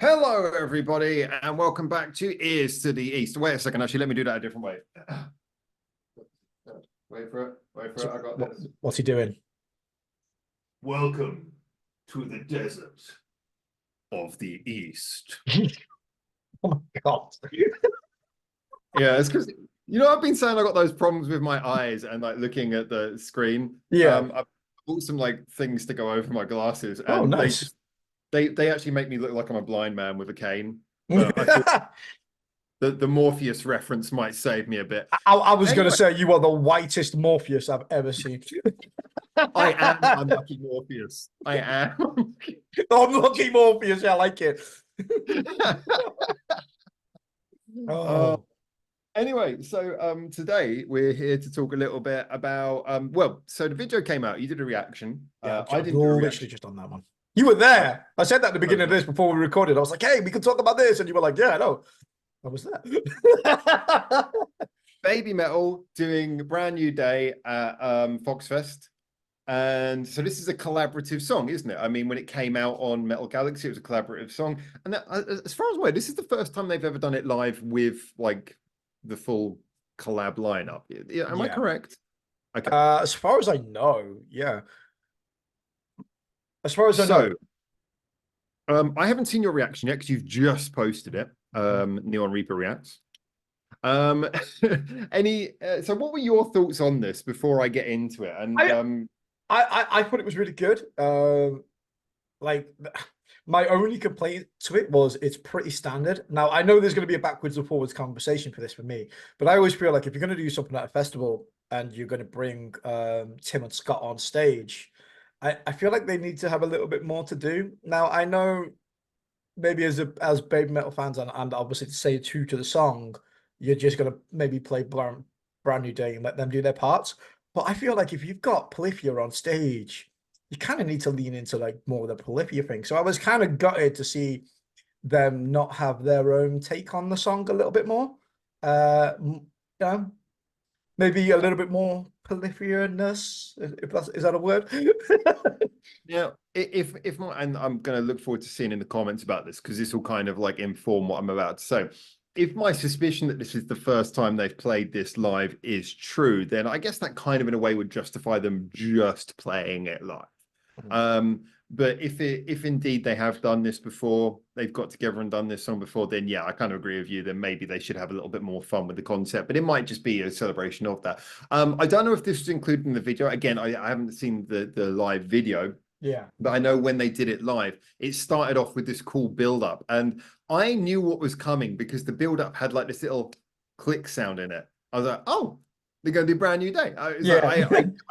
Hello, everybody, and welcome back to Ears to the East. Wait a second, actually, let me do that a different way. Wait for it, wait for it, I got this. What's he doing? Welcome to the desert of the East. Oh my God. Yeah, it's because, I've been saying I got those problems with my eyes and like looking at the screen. Yeah. I bought some like things to go over my glasses, Oh, and nice. they actually make me look like I'm a blind man with a cane. But I thought the Morpheus reference might save me a bit. I was going to Anyway, say you are the whitest Morpheus I've ever seen. I am unlucky Morpheus. I am. Unlucky Morpheus, I like it. uh, Oh, anyway, so today we're here to talk a little bit about so the video came out. You did a reaction. yeah, I I've didn't do a literally reaction. just done that one. You were Uh, there. I said that at the beginning of okay. this before we recorded. I was like, hey, we can talk about this. And you were like, yeah, I know. I was there. Baby Metal doing Brand New Day at Foxfest. And so this is a collaborative song, isn't it? I mean, when it came out on Metal Galaxy, it was a collaborative song. And as far as I'm aware, this is the first time they've ever done it live with like the full collab lineup. Yeah, am I Yeah. correct? Okay. As far as I know, yeah. As far as I know. So I haven't seen your reaction yet because you've just posted it. Neon Reaper reacts. Um, so what were your thoughts on this before I get into it? And I, I thought it was really good. Like my only complaint to it was it's pretty standard. Now I know there's going to be a backwards and forwards conversation for this for me, but I always feel like if you're going to do something at a festival and you're going to bring Tim and Scott on stage, I feel like they need to have a little bit more to do. Now I know maybe as Baby Metal fans and obviously to say true to the song, you're just gonna maybe play brand New Day and let them do their parts. But I feel like if you've got Polyphia on stage, you kind of need to lean into like more of the Polyphia thing. So I was kind of gutted to see them not have their own take on the song a little bit more. Yeah, maybe a little bit more Polyphia-ness, if that's is that a word? yeah, if my, and I'm going to look forward to seeing in the comments about this because this will kind of like inform what I'm about to say. If my suspicion that this is the first time they've played this live is true, then I guess that kind of in a way would justify them just playing it live. But if indeed they have done this before, they've got together and done this song before, then yeah, I kind of agree with you. Then maybe they should have a little bit more fun with the concept, but it might just be a celebration of that. I don't know if this was included in the video. Again, I haven't seen the live video, Yeah. but I know when they did it live, it started off with this cool build up, and I knew what was coming because the build up had like this little click sound in it. I was like, oh, they're going to do Brand New Day. Yeah. I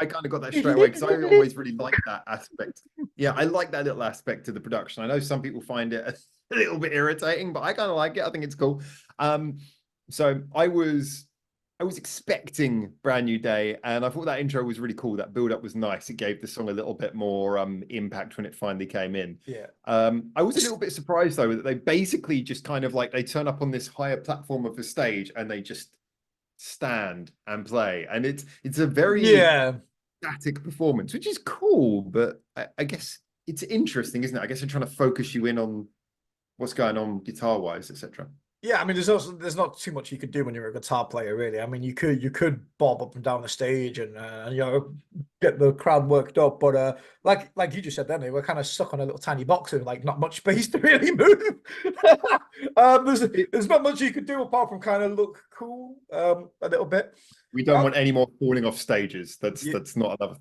kind of got that straight away because I always really like that aspect. Yeah, I like that little aspect of the production. I know some people find it a little bit irritating, but I kind of like it. I think it's cool. So I was expecting Brand New Day, and I thought that intro was really cool. That build up was nice. It gave the song a little bit more impact when it finally came in. Yeah. I was a little bit surprised though that they basically just kind of like they turn up on this higher platform of the stage and they just stand and play, and it's a very Yeah. static performance, which is cool, but I guess it's interesting, isn't it? I guess they're trying to focus you in on what's going on guitar wise, etc. Yeah, I mean, there's not too much you could do when you're a guitar player, really. I mean, you could bob up and down the stage and get the crowd worked up, but like you just said, then they were kind of stuck on a little tiny box with like not much space to really move. There's not much you could do apart from kind of look cool a little bit. We don't want any more falling off stages. Yeah, That's not another.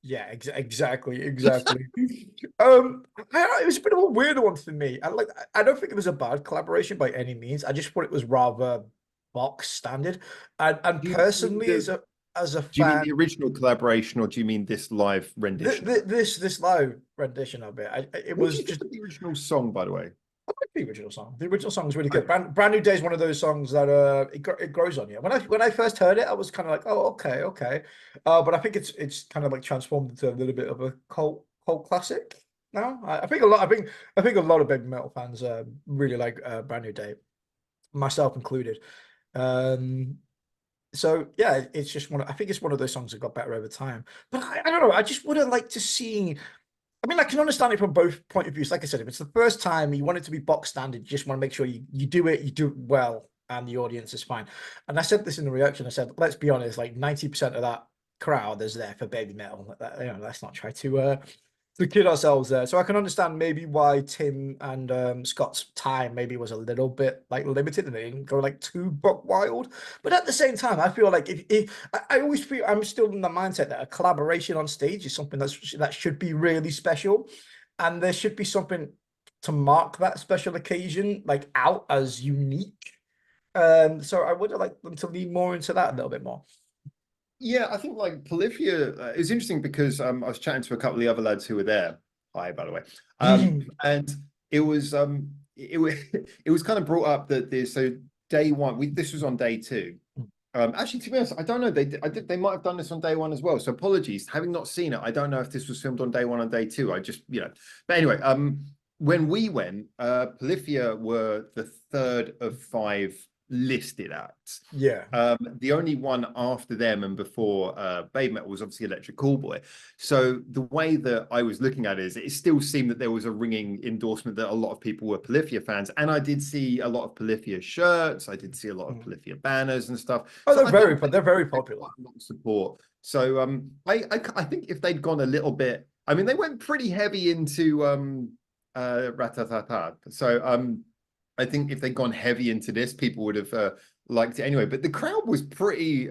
yeah, exactly. It was a bit of a weird one for me. I don't think it was a bad collaboration by any means. I just thought it was rather box standard. And Do you mean personally, as a do you mean fan, the original collaboration, or do you mean this live rendition? this live rendition of it, it What do was you think just of the original song, by the way? I like the original song. The original song is really good. Okay. Brand New Day is one of those songs that it grows on you. When I first heard it, I was kind of like, oh, okay. But I think it's kind of like transformed into a little bit of a cult classic now. I think a lot of big metal fans really like Brand New Day, myself included. Um, so yeah, it's just I think it's one of those songs that got better over time. But I don't know. I just would have liked to see I mean, I can understand it from both point of views. Like I said, if it's the first time you want it to be box standard, you just want to make sure you do it well, and the audience is fine. And I said this in the reaction. I said, let's be honest, like 90% of that crowd is there for baby metal. Let's not try to kid ourselves there. So I can understand maybe why Tim and Scott's time maybe was a little bit like limited and they didn't go like too buck wild. But at the same time, I feel like if I always feel I'm still in the mindset that a collaboration on stage is something that should be really special, and there should be something to mark that special occasion like out as unique. So I would have liked them to lean more into that a little bit more. Yeah, I think like Polyphia is interesting because I was chatting to a couple of the other lads who were there. Hi, by the way. And it was it was kind of brought up that there's so day one, this was on day two. Actually, to be honest, I don't know. They might have done this on day one as well. So apologies, having not seen it, I don't know if this was filmed on day one or day two. I just, but anyway, when we went, Polyphia were the third of five listed acts. Yeah. The only one after them and before BABYMETAL was obviously Electric Callboy. So the way that I was looking at it is, it still seemed that there was a ringing endorsement that a lot of people were Polyphia fans, and I did see a lot of Polyphia shirts. I did see a lot of Polyphia banners and stuff. Oh, so they're very popular. A lot of support. So I think if they'd gone a little bit, I mean, they went pretty heavy into Ratatata. So I think if they'd gone heavy into this, people would have liked it anyway. But the crowd was pretty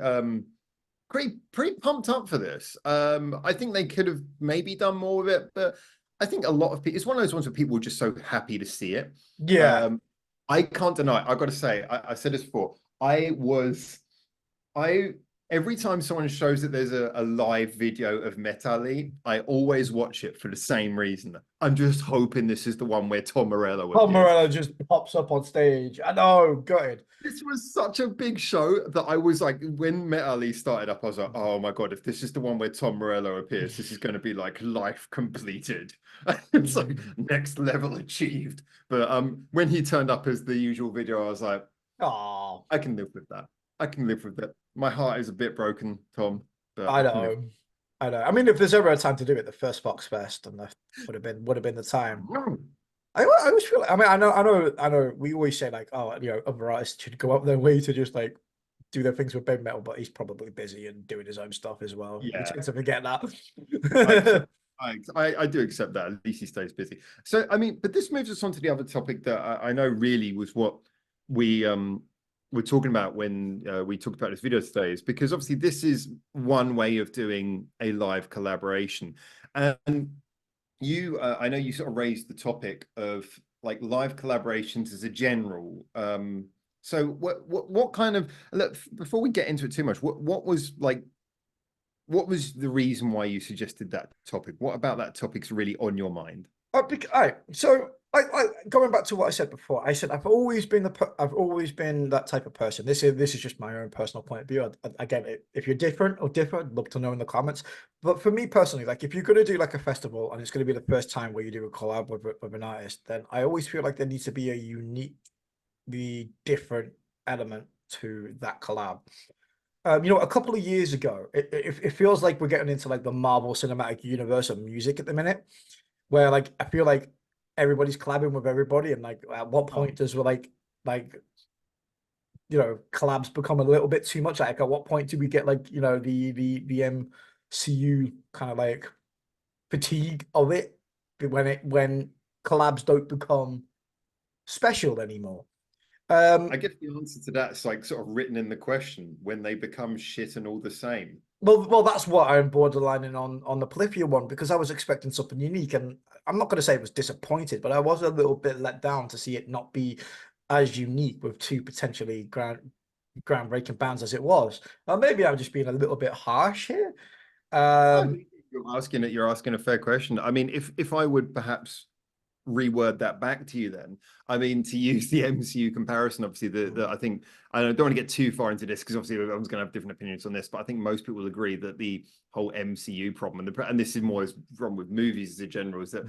pumped up for this. I think they could have maybe done more of it, but I think a lot of people, it's one of those ones where people were just so happy to see it. Yeah. I can't deny, I've got to say, I said this before, every time someone shows that there's a live video of Metal-y, I always watch it for the same reason. I'm just hoping this is the one where Tom Morello appears. Tom Morello just pops up on stage. I know, good. This was such a big show that I was like, when Metal-y started up, I was like, oh my God, if this is the one where Tom Morello appears, this is going to be like life completed. It's like next level achieved. But when he turned up as the usual video, I was like, oh, I can live with that. I can live with it. My heart is a bit broken, Tom. But I know. I know. I mean, if there's ever a time to do it, the first Fox Fest, and that would have been the time. I always feel like, I mean, I know. We always say like, oh, other artists should go up their way to just like do their things with BABYMETAL, but he's probably busy and doing his own stuff as well. Yeah, we tend to forget that. I do accept that. At least he stays busy. So I mean, but this moves us on to the other topic that I know really was what we were talking about when we talked about this video today, is because obviously this is one way of doing a live collaboration, and you I know you sort of raised the topic of like live collaborations as a general. So what kind of, look, before we get into it too much, what was the reason why you suggested that topic? What about that topic's really on your mind? So going back to what I said before, I said I've always been that type of person. This is just my own personal point of view. Again, if you're different, I'd love to know in the comments. But for me personally, like if you're gonna do like a festival and it's gonna be the first time where you do a collab with an artist, then I always feel like there needs to be a uniquely different element to that collab. A couple of years ago, it feels like we're getting into like the Marvel Cinematic Universe of music at the minute, where like I feel like everybody's collabing with everybody, and like at what point does collabs become a little bit too much? Like at what point do we get like the MCU kind of like fatigue of it when collabs don't become special anymore? I guess the answer to that is like sort of written in the question, when they become shit and all the same. Well, that's what I'm borderlining on the Polyphia one, because I was expecting something unique, and I'm not going to say I was disappointed, but I was a little bit let down to see it not be as unique with two potentially groundbreaking bands as it was. Maybe I'm just being a little bit harsh here. You're asking a fair question. I mean, if I would perhaps reword that back to you then. I mean, to use the MCU comparison, obviously, I think, I don't want to get too far into this because obviously everyone's going to have different opinions on this, but I think most people will agree that the whole MCU problem, and this is more as wrong with movies as a general, is that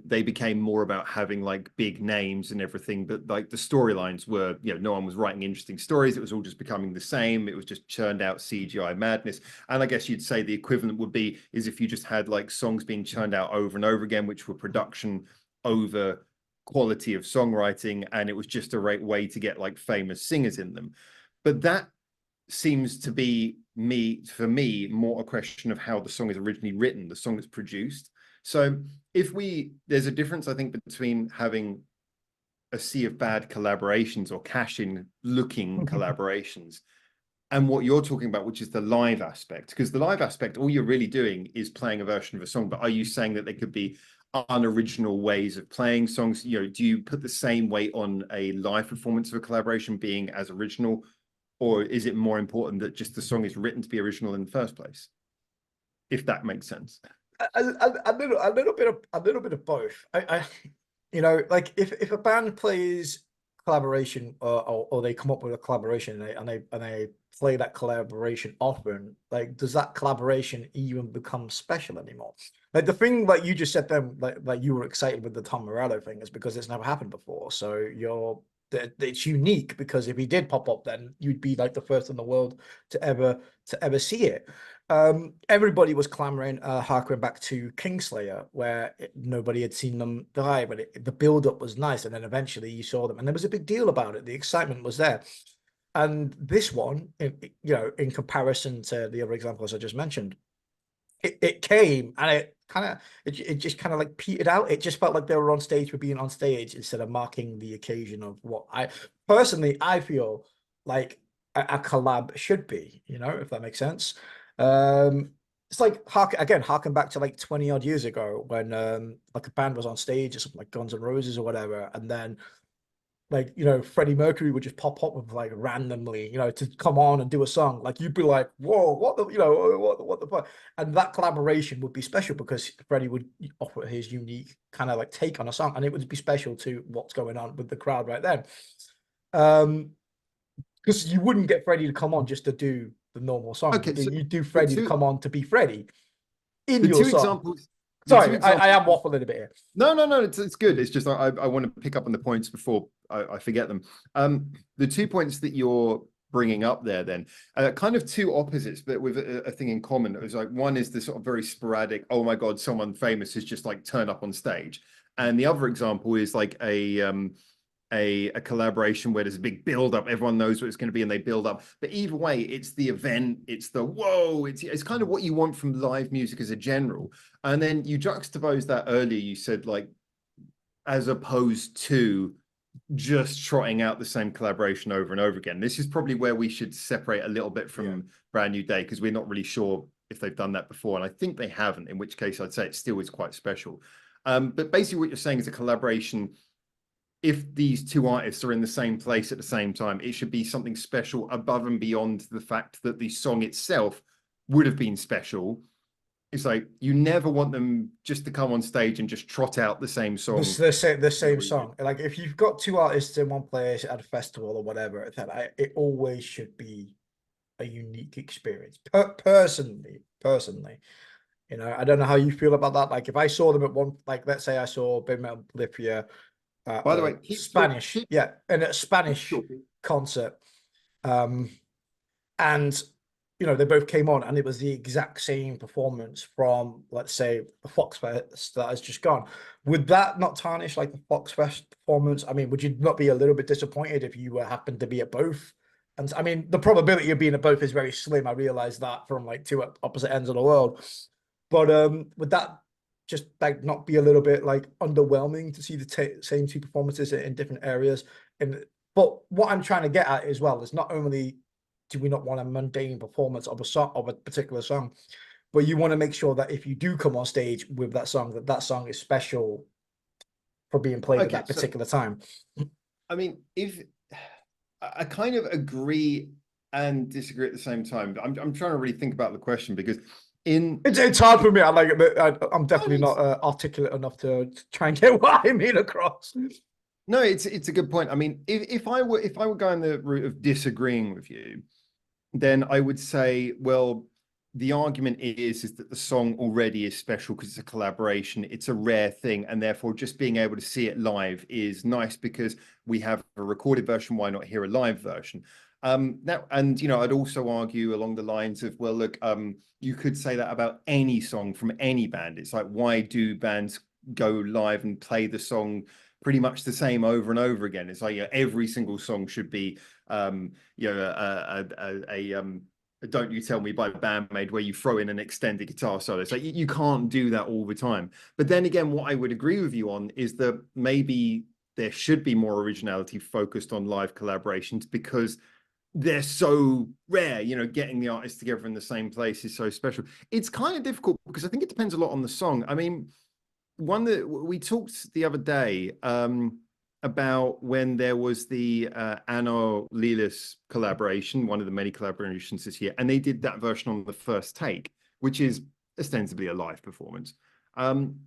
they became more about having like big names and everything, but like the storylines were, you know, no one was writing interesting stories. It was all just becoming the same. It was just churned out CGI madness. And I guess you'd say the equivalent would be is if you just had like songs being churned out over and over again, which were production over quality of songwriting, and it was just a right way to get like famous singers in them. But that seems to be for me more a question of how the song is originally written, the song that's produced. So there's a difference, I think, between having a sea of bad collaborations or cash-in looking collaborations and what you're talking about, which is the live aspect. Because the live aspect, all you're really doing is playing a version of a song. But are you saying that there could be unoriginal ways of playing songs? You know, do you put the same weight on a live performance of a collaboration being as original, or is it more important that just the song is written to be original in the first place? If that makes sense. A little bit of both. You know, like if a band plays collaboration or they come up with a collaboration and they play that collaboration often, like does that collaboration even become special anymore? Like the thing like you just said then, like you were excited with the Tom Morello thing is because it's never happened before. So it's unique because if he did pop up, then you'd be like the first in the world to ever see it. Everybody was clamoring, harking back to Kingslayer, where nobody had seen them live, and the build-up was nice, and then eventually you saw them, and there was a big deal about it. The excitement was there, and this one, you know, in comparison to the other examples I just mentioned, it came and it just kind of like petered out. It just felt like they were on stage for being on stage instead of marking the occasion of what I feel like a collab should be, you know, if that makes sense. It's like harken back to like 20 odd years ago when like a band was on stage or something like Guns N' Roses or whatever, and then like, you know, Freddie Mercury would just pop up with like randomly, you know, to come on and do a song. Like you'd be like, whoa, what the, you know, what the fuck? And that collaboration would be special because Freddie would offer his unique kind of like take on a song, and it would be special to what's going on with the crowd right then. Because you wouldn't get Freddie to come on just to do the normal song. Okay, so you do Freddie to come on to be Freddie in the your two song. examples. Sorry, I am waffling a bit here. No, it's good. It's just I want to pick up on the points before I forget them. The 2 points that you're bringing up there, then, kind of two opposites, but with a thing in common. It was like one is the sort of very sporadic, oh my God, someone famous has just like turned up on stage, and the other example is like a collaboration where there's a big build up, everyone knows what it's going to be and they build up. But either way, it's the event, it's the whoa, it's kind of what you want from live music as a general. And then you juxtapose that earlier, you said like as opposed to just trotting out the same collaboration over and over again. This is probably where we should separate a little bit from Brand New Day, because we're not really sure if they've done that before, and I think they haven't, in which case I'd say it still is quite special. But basically what you're saying is a collaboration, if these two artists are in the same place at the same time, it should be something special above and beyond the fact that the song itself would have been special. It's like you never want them just to come on stage and just trot out the same song. The same song. Like if you've got two artists in one place at a festival or whatever, it always should be a unique experience. Personally, you know, I don't know how you feel about that. Like if I saw them at one, like let's say I saw BABYMETAL POLYPHIA, by the way, Spanish, in a Spanish concert, and you know they both came on, and it was the exact same performance from, let's say, the Fox Fest that has just gone. Would that not tarnish like the Fox Fest performance? I mean, would you not be a little bit disappointed if you happened to be at both? And I mean, the probability of being at both is very slim. I realize that from like two opposite ends of the world, but would that just like not be a little bit like underwhelming to see the same two performances in different areas? But what I'm trying to get at as well is not only do we not want a mundane performance of a song, of a particular song, but you want to make sure that if you do come on stage with that song, that song is special for being played at that particular time. I mean, if I kind of agree and disagree at the same time, I'm trying to really think about the question, because in It's hard for me. I'm definitely not articulate enough to try and get what I mean across. No, it's a good point. I mean, if I were going the route of disagreeing with you, then I would say, well, the argument is that the song already is special because it's a collaboration. It's a rare thing, and therefore just being able to see it live is nice because we have a recorded version. Why not hear a live version? And I'd also argue along the lines of, well, look, you could say that about any song from any band. It's like, why do bands go live and play the song pretty much the same over and over again? It's like, every single song should be Don't You Tell Me by BAND-MAID, where you throw in an extended guitar solo. So you can't do that all the time. But then again, what I would agree with you on is that maybe there should be more originality focused on live collaborations because they're so rare. Getting the artists together in the same place is so special. It's kind of difficult because I think it depends a lot on the song. I mean, one that we talked the other day about when there was the Anno Lilis collaboration, one of the many collaborations this year, and they did that version on the first take, which is ostensibly a live performance. And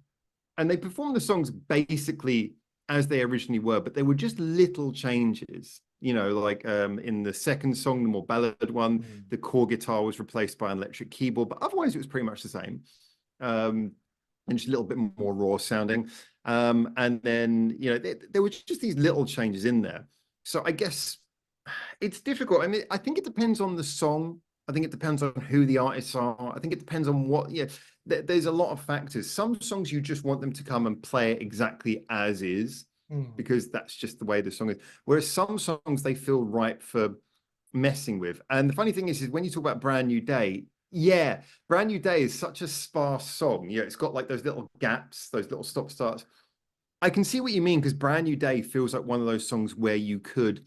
they performed the songs basically as they originally were, but there were just little changes. Like in the second song, the more ballad one, the core guitar was replaced by an electric keyboard, but otherwise it was pretty much the same. And just a little bit more raw sounding. And then, there were just these little changes in there. So I guess it's difficult. I mean, I think it depends on the song. I think it depends on who the artists are. I think it depends on what, there's a lot of factors. Some songs you just want them to come and play it exactly as is, because that's just the way the song is. Whereas some songs, they feel ripe for messing with. And the funny thing is when you talk about Brand New Day, Brand New Day is such a sparse song. It's got like those little gaps, those little stop starts. I can see what you mean, because Brand New Day feels like one of those songs where you could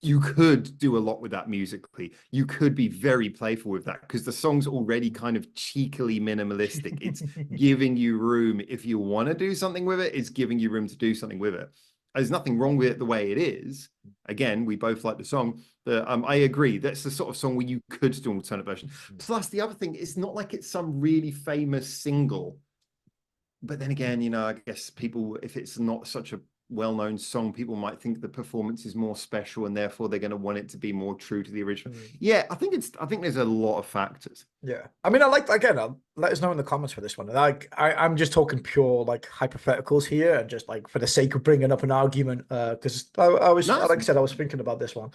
do a lot with that musically. You could be very playful with that because the song's already kind of cheekily minimalistic. It's giving you room. If you want to do something with it, it's giving you room to do something with it. There's nothing wrong with it the way it is. Again, we both like the song. I agree. That's the sort of song where you could do an alternate version. Plus, the other thing, it's not like it's some really famous single. But then again, I guess people, if it's not such a well-known song, people might think the performance is more special, and therefore they're going to want it to be more true to the original. I think there's a lot of factors. I mean, again, let us know in the comments for this one. I'm just talking pure like hypotheticals here, and just like for the sake of bringing up an argument, because I was like I said, I was thinking about this one,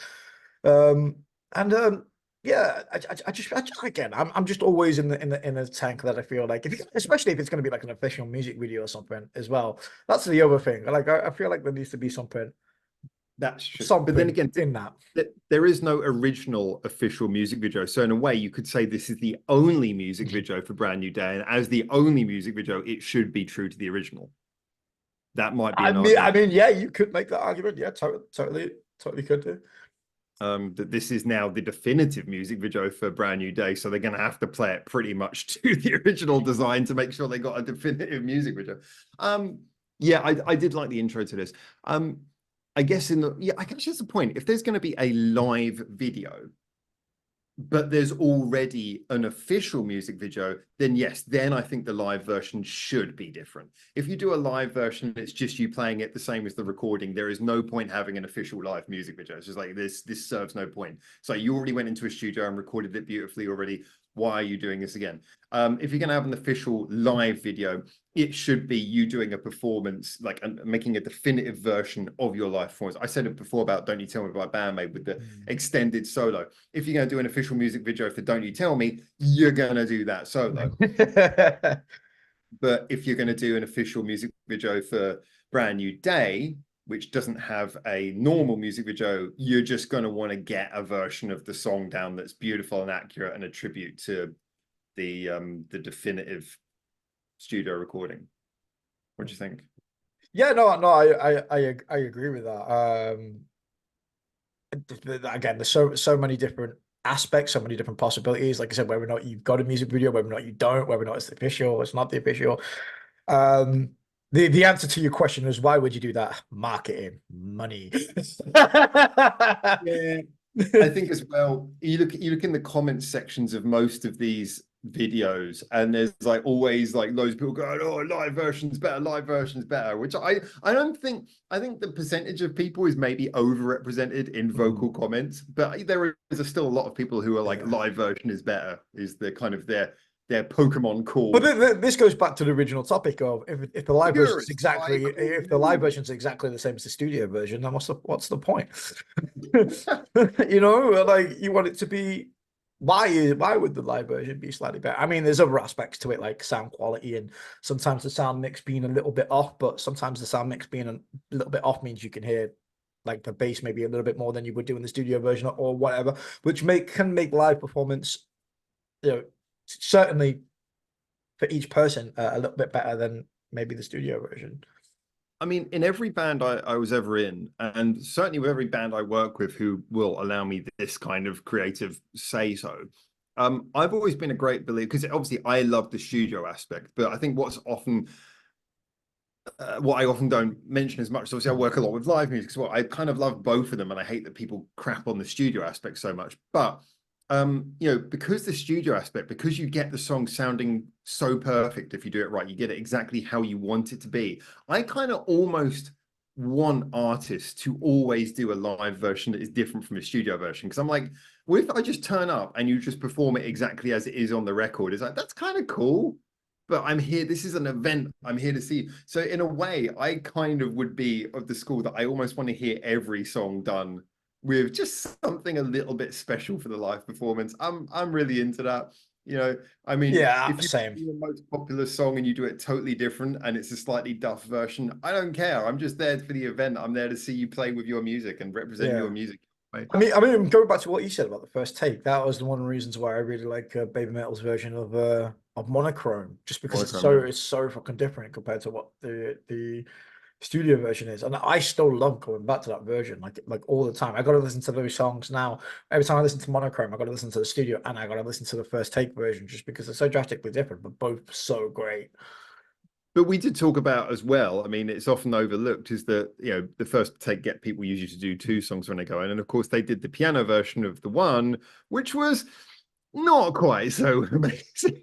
again, I'm just always in the tank that I feel like, especially if it's going to be like an official music video or something as well. That's the other thing. Like I feel like there needs to be something. That's true. Something, but then again, in that there is no original official music video. So in a way, you could say this is the only music video for Brand New Day, and as the only music video, it should be true to the original. That might be. I mean, yeah, you could make that argument. Yeah, totally could do. That this is now the definitive music video for Brand New Day, so they're going to have to play it pretty much to the original design to make sure they got a definitive music video. I did like the intro to this. I guess I guess that's the point. If there's going to be a live video, but there's already an official music video, then yes, then I think the live version should be different. If you do a live version, it's just you playing it the same as the recording, there is no point having an official live music video. It's just like this serves no point. So you already went into a studio and recorded it beautifully already. Why are you doing this again? If you're going to have an official live video, it should be you doing a performance, like making a definitive version of your live performance. I said it before about Don't You Tell Me by BAND-MAID with the extended solo. If you're going to do an official music video for Don't You Tell Me, you're going to do that solo. But if you're going to do an official music video for Brand New Day, which doesn't have a normal music video, you're just going to want to get a version of the song down that's beautiful and accurate and a tribute to the definitive studio recording. What do you think? Yeah, no, I agree with that. Again, there's so many different aspects, so many different possibilities. Like I said, whether or not you've got a music video, whether or not you don't, whether or not it's official, it's not the official. The answer to your question is, why would you do that? Marketing, money. Yeah, I think as well. You look in the comment sections of most of these videos, and there's like always like loads of people going, oh, live version's better, live version's better, which I don't think, I think the percentage of people is maybe overrepresented in vocal comments, but there is still a lot of people who are like live version is better, is the kind of their Pokemon call. But this goes back to the original topic of if the live version is exactly, like, if the live version is exactly the same as the studio version, then what's the point? You know, like you want it to be. Why would the live version be slightly better? I mean, there's other aspects to it, like sound quality, and sometimes the sound mix being a little bit off, but sometimes the sound mix being a little bit off means you can hear like the bass maybe a little bit more than you would do in the studio version or whatever, which can make live performance, you know, certainly for each person a little bit better than maybe the studio version. I mean, in every band I was ever in, and certainly with every band I work with who will allow me this kind of creative say so, I've always been a great believer, because obviously I love the studio aspect, but I think what's often, what I often don't mention as much, so obviously I work a lot with live music as well. I kind of love both of them, and I hate that people crap on the studio aspect so much. But you know, because the studio aspect, because you get the song sounding so perfect if you do it right, you get it exactly how you want it to be. I kind of almost want artists to always do a live version that is different from a studio version, because I'm like, what if I just turn up and you just perform it exactly as it is on the record? It's like, that's kind of cool, but I'm here, this is an event, I'm here to see. So in a way, I kind of would be of the school that I almost want to hear every song done with just something a little bit special for the live performance. I'm really into that. You know, I mean, Yeah, if you same. do a most popular song and you do it totally different and it's a slightly duff version, I don't care. I'm just there for the event. I'm there to see you play with your music and represent your music. Right? I mean, going back to what you said about the first take, that was one of the reasons why I really like Baby Metal's version of Monochrome, just because it's so fucking different compared to what the studio version is, and I still love going back to that version, like all the time. I got to listen to those songs now. Every time I listen to Monochrome, I got to listen to the studio, and I got to listen to the first take version, just because they're so drastically different, but both so great. But we did talk about as well, I mean, it's often overlooked, is that, you know, the first take get people usually to do two songs when they go in. And of course, they did the piano version of the one, which was not quite so amazing.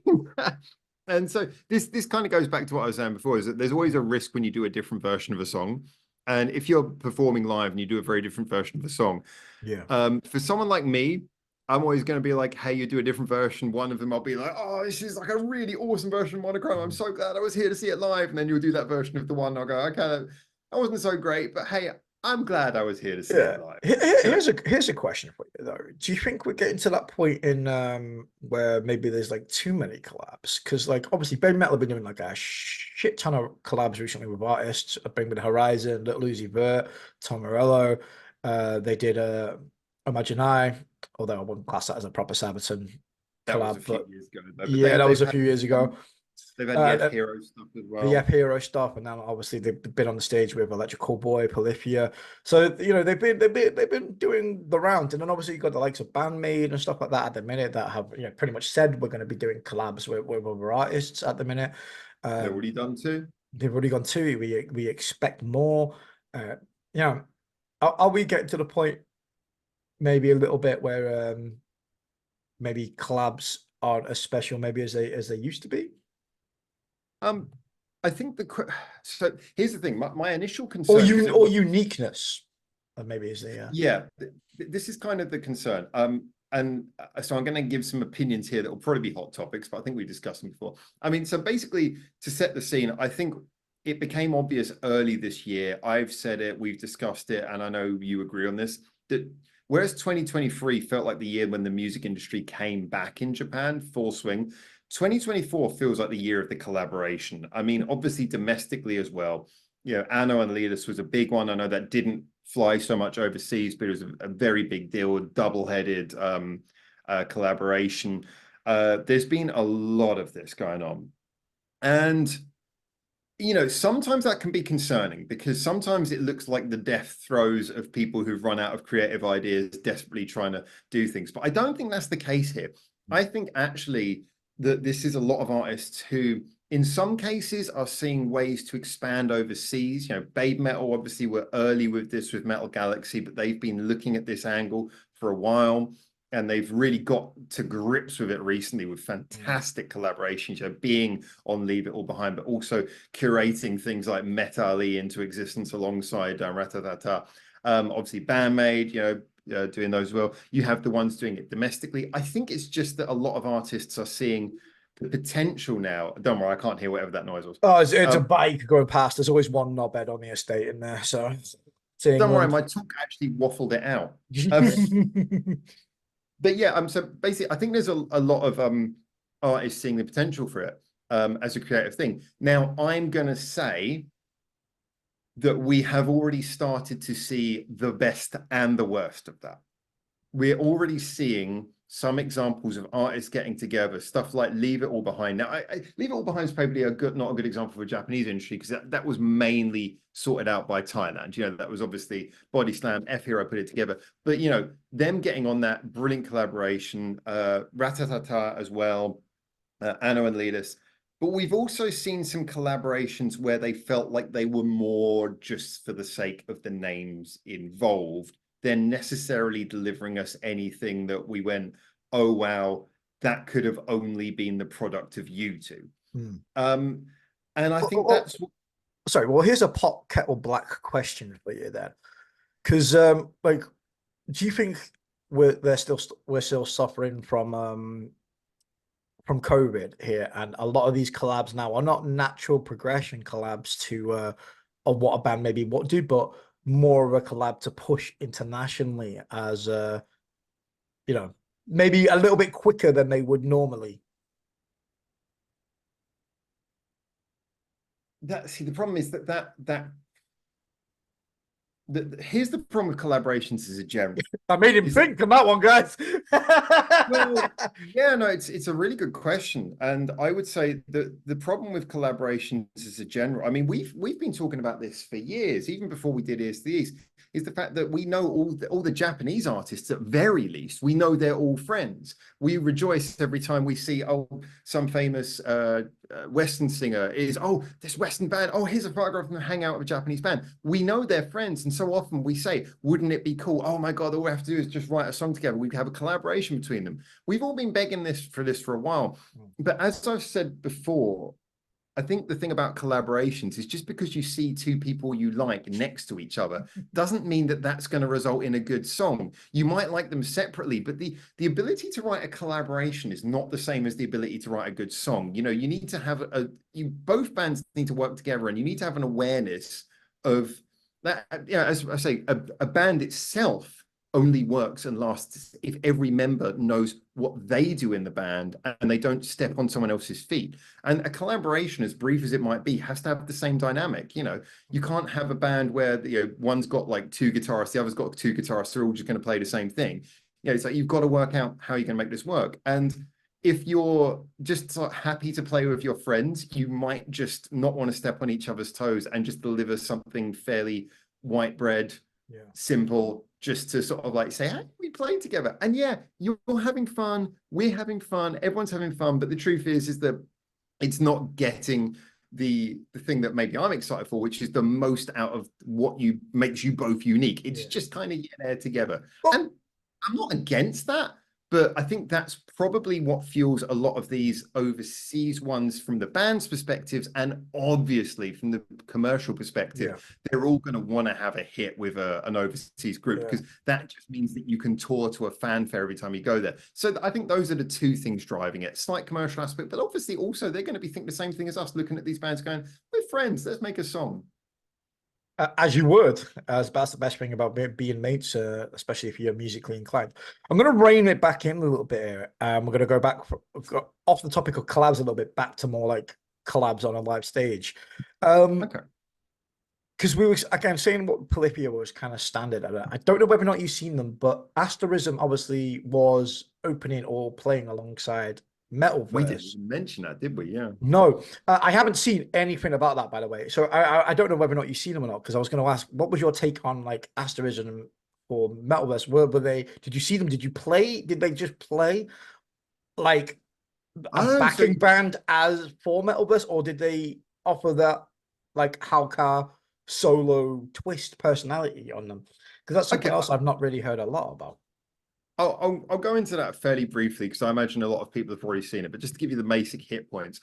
And so this kind of goes back to what I was saying before, is that there's always a risk when you do a different version of a song. And if you're performing live and you do a very different version of the song, for someone like me, I'm always going to be like, hey, you do a different version. One of them, I'll be like, oh, this is like a really awesome version of Monochrome. I'm so glad I was here to see it live. And then you'll do that version of the one. I'll go, okay, that wasn't so great, but hey, I'm glad I was here to see it live. Here's a question for you though. Do you think we're getting to that point in where maybe there's like too many collabs? Because like obviously Baby Metal have been doing like a shit ton of collabs recently with artists. Bring Me the Horizon, Little Uzi Vert, Tom Morello. They did Imagine I, although I wouldn't class that as a proper Sabaton collab. But years ago, yeah, that was a few years ago. They've had the F Hero stuff as well. The F Hero stuff, and now obviously they've been on the stage with Electrical Boy, POLYPHIA. So you know they've been doing the rounds, and then obviously you got the likes of BAND-MAID and stuff like that at the minute that have, you know, pretty much said we're going to be doing collabs with other artists at the minute. They've already done two. They've already gone two. We expect more. You know, are we getting to the point maybe a little bit where maybe collabs aren't as special maybe as they used to be? I think so here's the thing, my initial concern or uniqueness maybe is the this is kind of the concern, and so I'm going to give some opinions here that will probably be hot topics, but I think we discussed them before. I mean, so basically to set the scene, I think it became obvious early this year. I've said it, we've discussed it, and I know you agree on this, that whereas 2023 felt like the year when the music industry came back in Japan full swing, 2024 feels like the year of the collaboration. I mean, obviously domestically as well. You know, Anno and Leadus was a big one. I know that didn't fly so much overseas, but it was a very big deal, double-headed collaboration. There's been a lot of this going on. And, you know, sometimes that can be concerning, because sometimes it looks like the death throes of people who've run out of creative ideas, desperately trying to do things. But I don't think that's the case here. I think actually that this is a lot of artists who, in some cases, are seeing ways to expand overseas. You know, BABYMETAL obviously were early with this with Metal Galaxy, but they've been looking at this angle for a while. and they've really got to grips with it recently with fantastic collaborations, you know, being on Leave It All Behind, but also curating things like Metal into existence alongside Ratatata. Obviously, BAND-MAID, you know, doing those well. You have the ones doing it domestically. I think it's just that a lot of artists are seeing the potential now. Don't worry, I can't hear whatever that noise was. Oh, it's a bike going past. There's always one knobhead on the estate in there. So seeing Don't worry, my talk actually waffled it out. But yeah, so basically, I think there's a lot of artists seeing the potential for it as a creative thing. Now, I'm going to say that we have already started to see the best and the worst of that. We're already seeing some examples of artists getting together, stuff like Leave It All Behind. Now, Leave It All Behind is probably not a good example for a Japanese industry, because that was mainly sorted out by Thailand. You know, that was obviously Body Slam, F-Hero put it together. But, you know, them getting on that brilliant collaboration, Ratatata as well, Anno and Leadus. But we've also seen some collaborations where they felt like they were more just for the sake of the names involved than necessarily delivering us anything that we went, oh, wow, that could have only been the product of you two. And I think that's... Sorry, well, here's a pot kettle black question for you then. Because, like, do you think we're still suffering from COVID here, and a lot of these collabs now are not natural progression collabs to of what a band maybe what do, but more of a collab to push internationally as you know, maybe a little bit quicker than they would normally? See, the problem is here's the problem with collaborations as a general. I made him think on that one, guys. Well, yeah, no, it's a really good question, and I would say that the problem with collaborations as a general, I mean, we've been talking about this for years, even before we did Ears to the East, is the fact that we know all the Japanese artists, at very least, we know they're all friends. We rejoice every time we see, oh, some famous Western singer is, oh, this Western band, oh, here's a photograph from the hangout of a Japanese band. We know they're friends, and so often we say, wouldn't it be cool? Oh my God, all we have to do is just write a song together. We'd have a collaboration between them. We've all been begging for this for a while. But as I've said before, I think the thing about collaborations is just because you see two people you like next to each other doesn't mean that that's going to result in a good song. You might like them separately, but the ability to write a collaboration is not the same as the ability to write a good song. You know, you need to have both bands need to work together, and you need to have an awareness of that. You know, as I say, a band itself only works and lasts if every member knows what they do in the band and they don't step on someone else's feet. And a collaboration, as brief as it might be, has to have the same dynamic. You know, you can't have a band where, you know, one's got like two guitarists, the other's got two guitarists, they're all just going to play the same thing. You know, it's like you've got to work out how you're going to make this work. And if you're just sort of happy to play with your friends, you might just not want to step on each other's toes and just deliver something fairly white bread, simple, just to sort of like say, hey, we played together. And yeah, you're having fun, we're having fun, everyone's having fun. But the truth is that it's not getting the thing that maybe I'm excited for, which is the most out of what makes you both unique. It's just kind of there together. And I'm not against that, but I think that's probably what fuels a lot of these overseas ones from the band's perspectives, and obviously from the commercial perspective. They're all going to want to have a hit with an overseas group, because that just means that you can tour to a fanfare every time you go there. So I think those are the two things driving it. Slight commercial aspect, but obviously also they're going to be thinking the same thing as us, looking at these bands going, we're friends, let's make a song. As you would, as that's the best thing about being mates, especially if you're musically inclined. I'm going to rein it back in a little bit here. We're going to go back off the topic of collabs a little bit, back to more like collabs on a live stage. Okay. Because we were, again, saying what POLYPHIA was kind of standard. I don't know whether or not you've seen them, but Asterism obviously was opening or playing alongside Metalverse. We didn't mention that, did we? Yeah. No, I haven't seen anything about that, by the way. So I don't know whether or not you've seen them or not, because I was going to ask, what was your take on like Asterism or Metalverse? Were they? Did you see them? Did you play? Did they just play like a backing band as for Metalverse, or did they offer that like Halka solo twist personality on them? Because that's something else I've not really heard a lot about. I'll go into that fairly briefly because I imagine a lot of people have already seen it, but just to give you the basic hit points.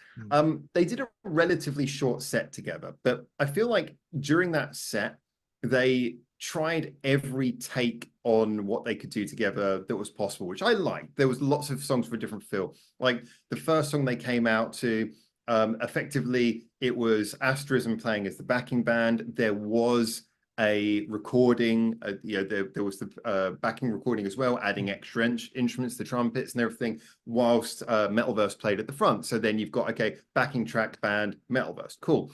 They did a relatively short set together, but I feel like during that set, they tried every take on what they could do together that was possible, which I liked. There was lots of songs for a different feel. Like the first song they came out to, effectively, it was Asterism playing as the backing band. There was a recording, there was the backing recording as well, adding extra instruments, the trumpets and everything, whilst Metalverse played at the front. So then you've got, okay, backing track, band, Metalverse, cool.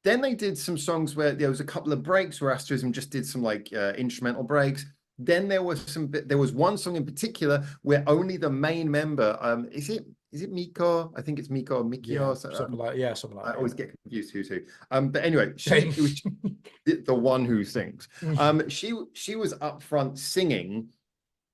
Then they did some songs where there was a couple of breaks where Asterism just did some like instrumental breaks. Then there was one song in particular where only the main member, is it Miko? I think it's Miko or Mikio. Yeah, something like something like that. I always get confused who's who. But anyway, Same. it was the one who sings. She was up front singing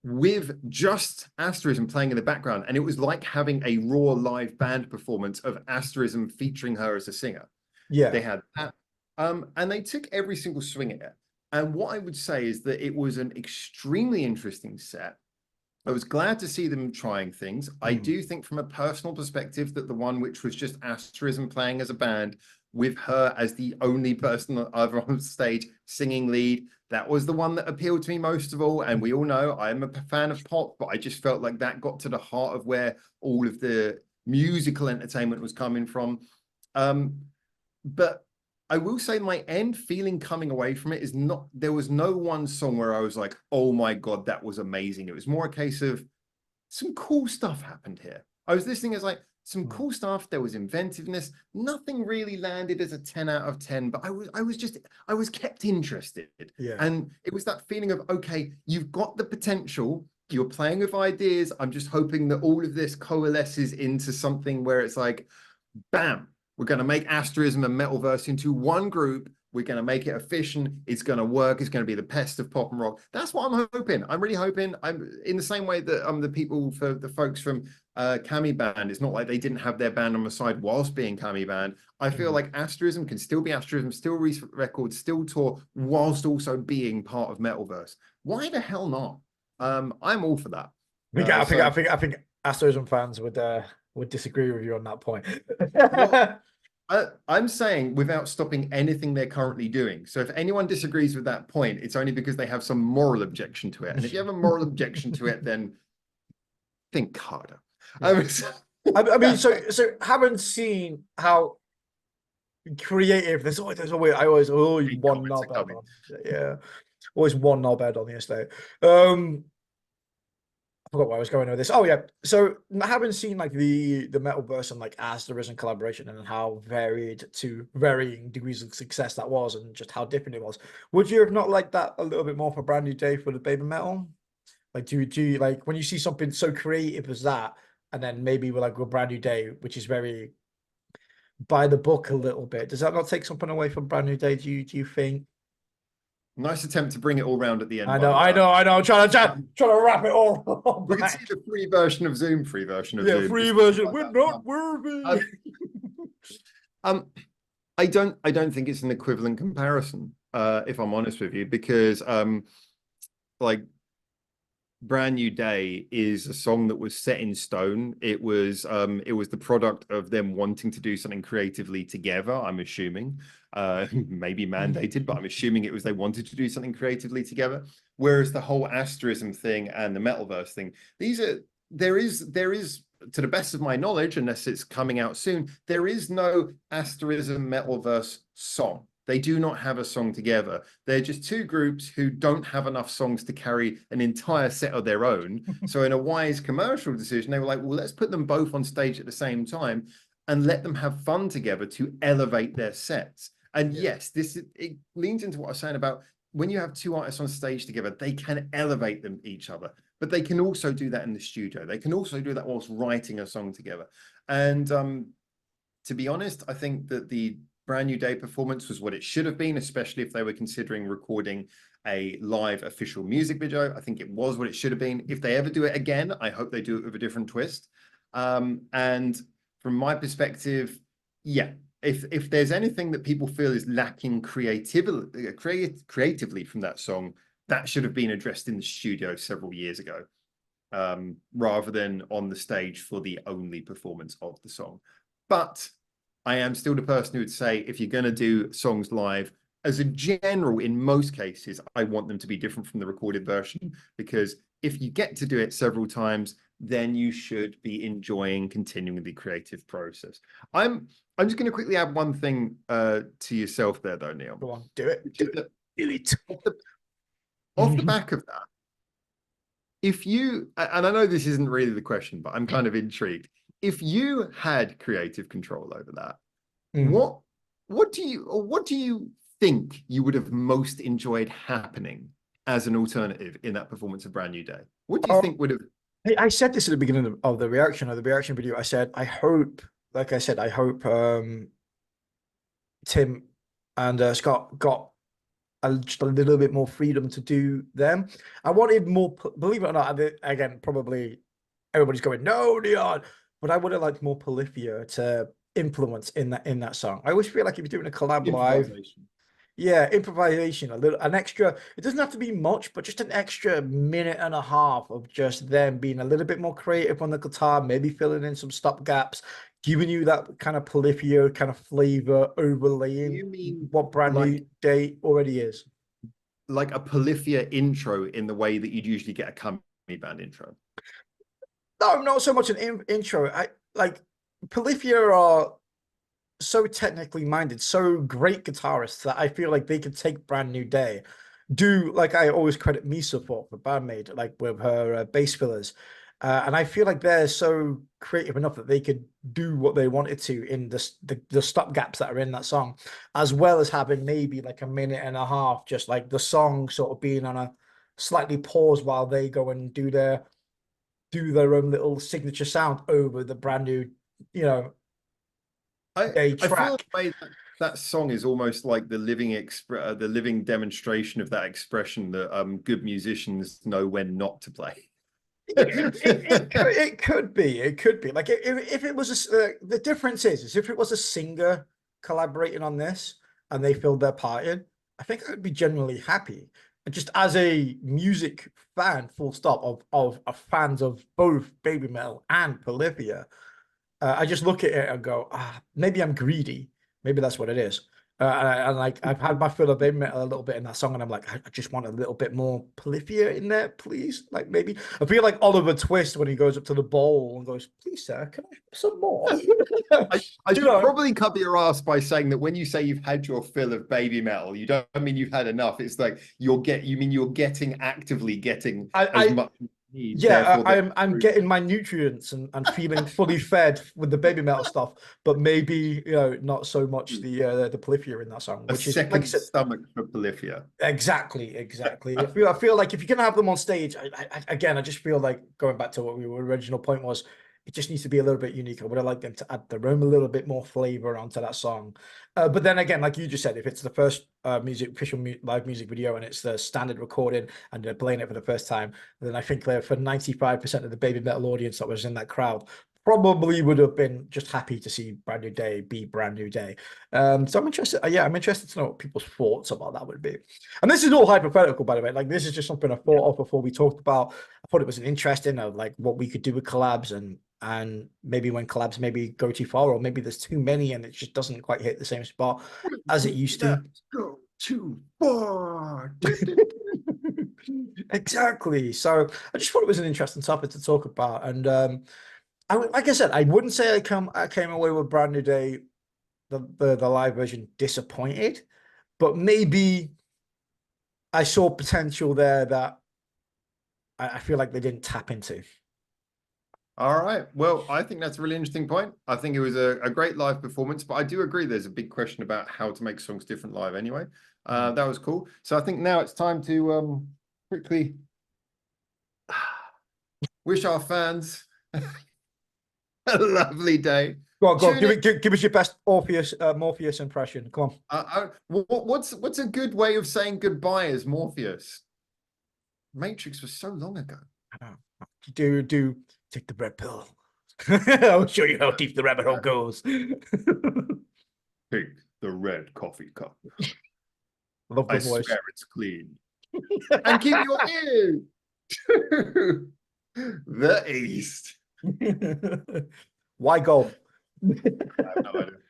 with just Asterism playing in the background, and it was like having a raw live band performance of Asterism featuring her as a singer. Yeah, they had that, and they took every single swing at it. And what I would say is that it was an extremely interesting set. I was glad to see them trying things. I do think from a personal perspective that the one which was just Asterism playing as a band with her as the only person ever on stage singing lead, that was the one that appealed to me most of all. And we all know I'm a fan of pop, but I just felt like that got to the heart of where all of the musical entertainment was coming from. But I will say my end feeling coming away from it is not, there was no one song where I was like, oh my God, that was amazing. It was more a case of some cool stuff happened here. I was listening as like some cool stuff. There was inventiveness. Nothing really landed as a 10 out of 10, but I was kept interested. Yeah. And it was that feeling of, okay, you've got the potential. You're playing with ideas. I'm just hoping that all of this coalesces into something where it's like, bam, we're going to make Asterism and Metalverse into one group. We're going to make it efficient. It's going to work. It's going to be the best of pop and rock. That's what I'm hoping. I'm really hoping. I'm in the same way that the people, for the folks from Kami Band, it's not like they didn't have their band on the side whilst being Kami Band. I feel like Asterism can still be Asterism, still release records, still tour, whilst also being part of Metalverse. Why the hell not? I'm all for that. I think Asterism fans would disagree with you on that point. Well, I'm saying without stopping anything they're currently doing. So if anyone disagrees with that point, it's only because they have some moral objection to it. And if you have a moral objection to it, then think harder. Yeah. I mean, so haven't seen how creative there's always I always one knob on. Yeah. Always one knob head on the estate. I forgot where I was going with this. Oh yeah. So having seen like the Metalverse and like Asterism collaboration and how varied to varying degrees of success that was and just how different it was, would you have not liked that a little bit more for Brand New Day for the BABYMETAL? Like do you like when you see something so creative as that, and then maybe with like a Brand New Day, which is very by the book a little bit, does that not take something away from Brand New Day? Do you think? Nice attempt to bring it all round at the end. I know. I'm trying to wrap it all. We can see the free version of Zoom. Free version. We're not worthy. I don't think it's an equivalent comparison, if I'm honest with you, because like Brand New Day is a song that was set in stone. It was the product of them wanting to do something creatively together, I'm assuming. Maybe mandated, but I'm assuming it was they wanted to do something creatively together. Whereas the whole Asterism thing and the Metalverse thing, there is, to the best of my knowledge, unless it's coming out soon, there is no Asterism Metalverse song. They do not have a song together. They're just two groups who don't have enough songs to carry an entire set of their own. So in a wise commercial decision, they were like, well, let's put them both on stage at the same time and let them have fun together to elevate their sets. And yes, it leans into what I was saying about when you have two artists on stage together, they can elevate them each other, but they can also do that in the studio. They can also do that whilst writing a song together. And to be honest, I think that the Brand New Day performance was what it should have been, especially if they were considering recording a live official music video. I think it was what it should have been. If they ever do it again, I hope they do it with a different twist. And from my perspective, yeah, if there's anything that people feel is lacking creatively from that song, that should have been addressed in the studio several years ago, rather than on the stage for the only performance of the song. But I am still the person who would say, if you're going to do songs live, as a general, in most cases, I want them to be different from the recorded version, because if you get to do it several times, then you should be enjoying continuing the creative process. I'm just going to quickly add one thing to yourself there, though, Neil. Go on, do it. Do it. Off the back of that, if you, and I know this isn't really the question, but I'm kind of intrigued. If you had creative control over that, what do you think you would have most enjoyed happening as an alternative in that performance of Brand New Day? What do you think would have? I said this at the beginning of the reaction video. I said, I hope, like I said, I hope Tim and Scott got just a little bit more freedom to do them. I wanted more, believe it or not, again, probably everybody's going, no, Neon, but I would have liked more Polyphia to influence in that song. I always feel like if you're doing a collab live, yeah, improvisation, an extra, it doesn't have to be much, but just an extra minute and a half of just them being a little bit more creative on the guitar, maybe filling in some stop gaps, giving you that kind of Polyphia kind of flavor, overlaying what Brand New Day already is. Like a Polyphia intro in the way that you'd usually get a company band intro? No, not so much an intro. I like Polyphia are so technically minded, so great guitarists that I feel like they could take Brand New Day, do like I always credit Misa for BAND-MAID, like with her bass fillers, and I feel like they're so creative enough that they could do what they wanted to in the stop gaps that are in that song, as well as having maybe like a minute and a half, just like the song sort of being on a slightly pause while they go and do their own little signature sound over the brand new, I feel like that song is almost like the living demonstration of that expression that good musicians know when not to play. It could be like if it was the difference is if it was a singer collaborating on this and they filled their part in, I think I'd be genuinely happy. And just as a music fan, full stop, of fans of both BABYMETAL and Polyphia, I just look at it and go, maybe I'm greedy. Maybe that's what it is. And like I've had my fill of BABYMETAL a little bit in that song, and I'm like, I just want a little bit more Polyphia in there, please. Like maybe I feel like Oliver Twist when he goes up to the bowl and goes, "Please, sir, can I have some more?" I should probably cover your ass by saying that when you say you've had your fill of BABYMETAL, you don't mean you've had enough. It's like you're actively getting as much. Yeah, I'm getting my nutrients and feeling fully fed with the BABYMETAL stuff, but maybe not so much the Polyphia in that song, which is like stomach for Polyphia. Exactly. I feel like if you're gonna have them on stage, I just feel like going back to what our original point was, it just needs to be a little bit unique. I would have liked them to add their own a little bit more flavor onto that song. But then again, like you just said, if it's the first official live music video and it's the standard recording and they're playing it for the first time, then I think for 95% of the BABYMETAL audience that was in that crowd probably would have been just happy to see Brand New Day be Brand New Day. So I'm interested. I'm interested to know what people's thoughts about that would be. And this is all hypothetical, by the way. Like this is just something I thought of before we talked about. I thought it was an interesting of like what we could do with collabs and maybe when collabs maybe go too far, or maybe there's too many and it just doesn't quite hit the same spot as it used to. Go too far. Exactly. So I just thought it was an interesting topic to talk about. And like I said, I wouldn't say I came away with Brand New Day, the live version, disappointed, but maybe I saw potential there that I feel like they didn't tap into. All right. Well, I think that's a really interesting point. I think it was a great live performance, but I do agree there's a big question about how to make songs different live anyway. That was cool. So I think now it's time to quickly wish our fans a lovely day. Go on. Give us your best Morpheus impression. Come on. What's a good way of saying goodbye as Morpheus? Matrix was so long ago. I know. Do take the red pill. I'll show you how deep the rabbit hole goes. Take the red coffee cup. I swear it's clean. And keep your ears to the east. Why golf? I have no idea.